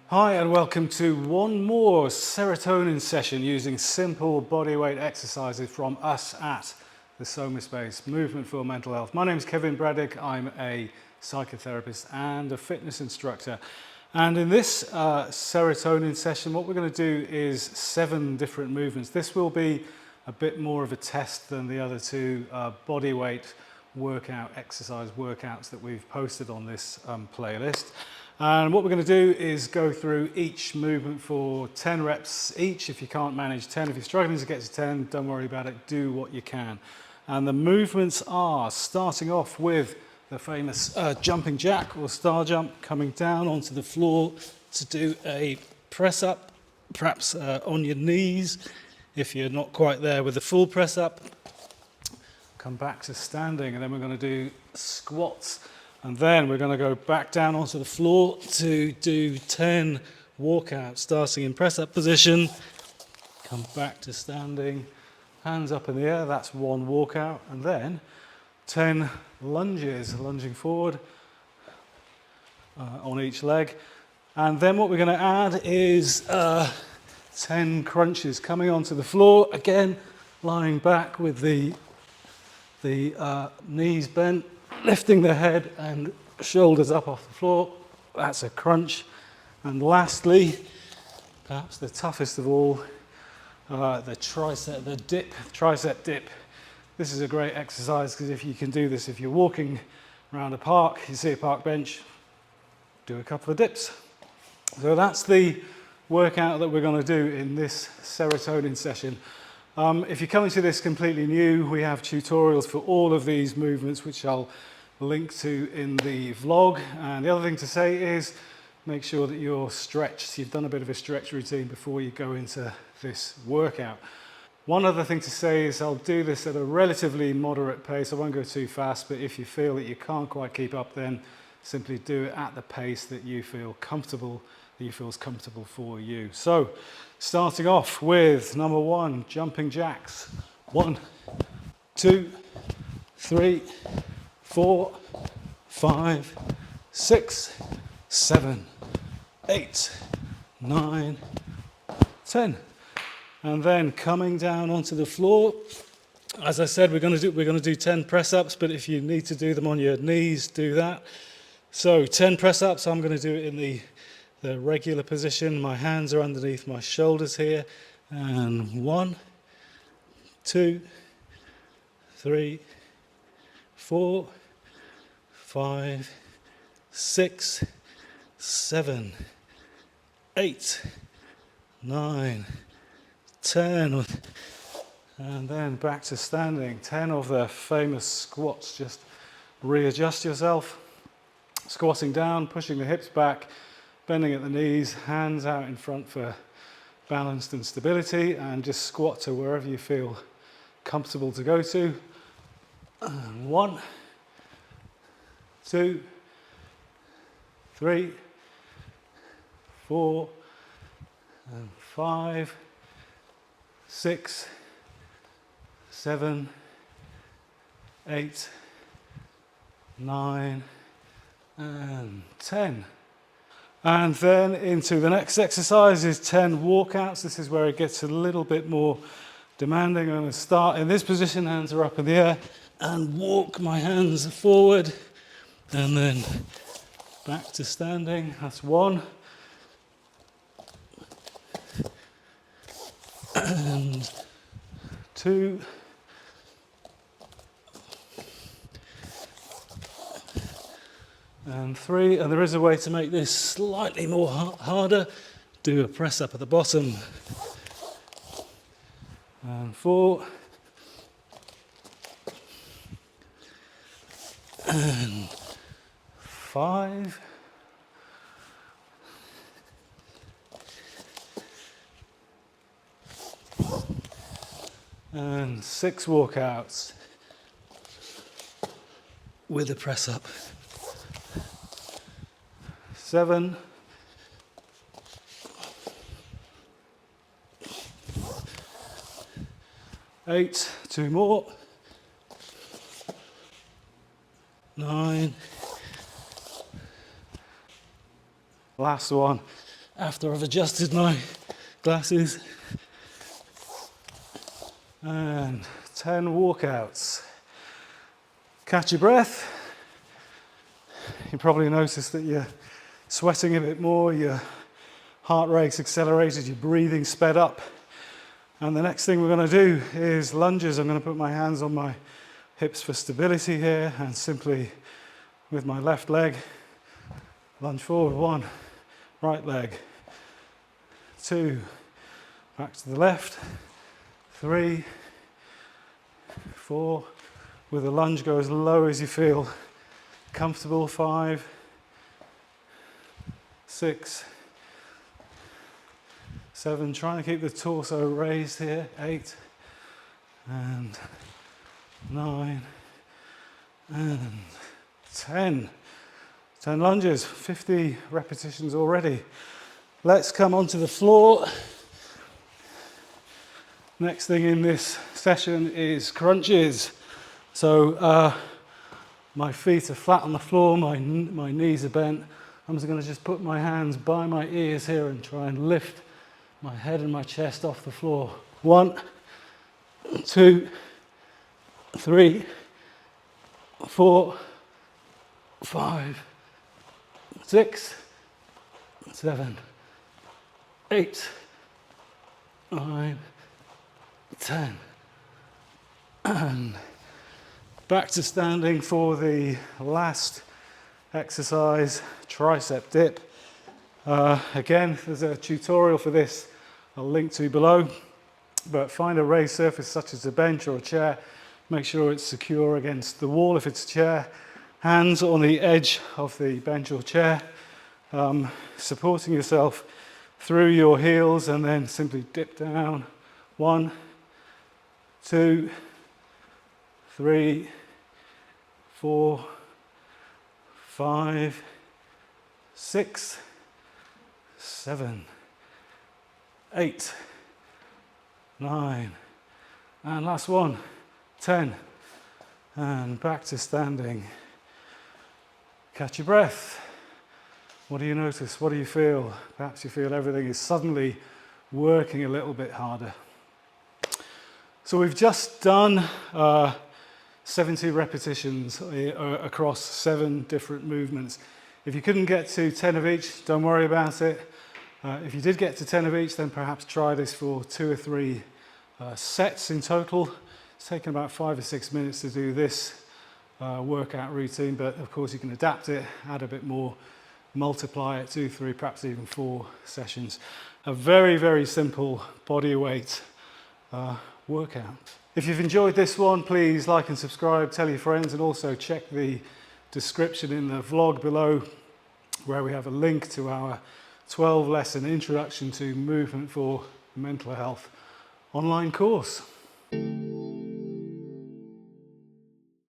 Hi and welcome to one more serotonin session using simple bodyweight exercises from us at the Soma Space Movement for Mental Health. My name is Kevin Braddock. I'm a psychotherapist and a fitness instructor. And in this serotonin session, what we're going to do is 7 different movements. This will be a bit more of a test than the other 2 bodyweight workout exercise workouts that we've posted on this playlist. And what we're going to do is go through each movement for 10 reps each. If you can't manage 10, if you're struggling to get to 10, don't worry about it, do what you can. And the movements are starting off with the famous jumping jack or star jump, coming down onto the floor to do a press up, perhaps on your knees if you're not quite there with the full press up. Come back to standing, and then we're going to do squats. And then we're going to go back down onto the floor to do 10 walkouts, starting in press-up position. Come back to standing, hands up in the air, that's 1 walkout. And then 10 lunges, lunging forward on each leg. And then what we're going to add is 10 crunches, coming onto the floor, again, lying back with the knees bent, lifting the head and shoulders up off the floor. That's a crunch. And lastly, perhaps the toughest of all, the tricep dip. This is a great exercise because if you can do this, if you're walking around a park, you see a park bench, do a couple of dips. So that's the workout that we're going to do in this serotonin session. If you're coming to this completely new, we have tutorials for all of these movements, which I'll link to in the vlog. And the other thing to say is make sure that you're stretched. You've done a bit of a stretch routine before you go into this workout. One other thing to say is I'll do this at a relatively moderate pace. I won't go too fast, but if you feel that you can't quite keep up, then simply do it at the pace that you feel comfortable, that you feel is comfortable for you. So, starting off with number 1, jumping jacks. 1, 2, 3, 4, 5, 6, 7, 8, 9, 10. And then coming down onto the floor. As I said, we're going to do 10 press-ups, but if you need to do them on your knees, do that. So 10 press-ups, I'm going to do it in the regular position. My hands are underneath my shoulders here. And 1, 2, 3, 4, 5, 6, 7, 8, 9, 10. And then back to standing. 10 of the famous squats. Just readjust yourself. Squatting down, pushing the hips back, bending at the knees, hands out in front for balance and stability, and just squat to wherever you feel comfortable to go to. 1, 2, 3, 4, and 5, 6, 7, 8, 9, and 10. And then into the next exercise is 10 walkouts. This is where it gets a little bit more demanding. I'm going to start in this position, hands are up in the air, and walk my hands forward, and then back to standing. That's 1. And 2. And 3, and there is a way to make this slightly more harder. Do a press up at the bottom. And 4. And 5. And 6 walkouts with a press up. 7, 8, 2 more, 9, last one, after I've adjusted my glasses. And 10 walkouts. Catch your breath. You probably noticed that you're sweating a bit more, your heart rate's accelerated, your breathing sped up. And the next thing we're going to do is lunges. I'm going to put my hands on my hips for stability here and simply with my left leg lunge forward. 1, right leg, 2, back to the left, 3, 4, with a lunge go as low as you feel comfortable, 5, 6, 7, trying to keep the torso raised here, 8, and 9, and 10. 10 lunges, 50 repetitions already. Let's come onto the floor. Next thing in this session is crunches. So my feet are flat on the floor, my knees are bent. I'm just going to just put my hands by my ears here and try and lift my head and my chest off the floor. 1, 2, 3, 4, 5, 6, 7, 8, 9, 10. And back to standing for the last exercise, tricep dip. Again, there's a tutorial for this I'll link to below, but find a raised surface such as a bench or a chair. Make sure it's secure against the wall if it's a chair. Hands on the edge of the bench or chair, supporting yourself through your heels, and then simply dip down. 1, 2, 3, 4, 5, 6, 7, 8, 9, and last one, 10. And back to standing. Catch your breath. What do you notice? What do you feel? Perhaps you feel everything is suddenly working a little bit harder. So we've just done 70 repetitions across 7 different movements. If you couldn't get to 10 of each, don't worry about it. If you did get to 10 of each, then perhaps try this for 2 or 3 sets in total. It's taken about 5 or 6 minutes to do this workout routine, but of course you can adapt it, add a bit more, multiply it, 2, 3, perhaps even 4 sessions. A very, very simple body weight workout. If you've enjoyed this one, please like and subscribe, tell your friends, and also check the description in the vlog below where we have a link to our 12-lesson Introduction to Movement for Mental Health online course.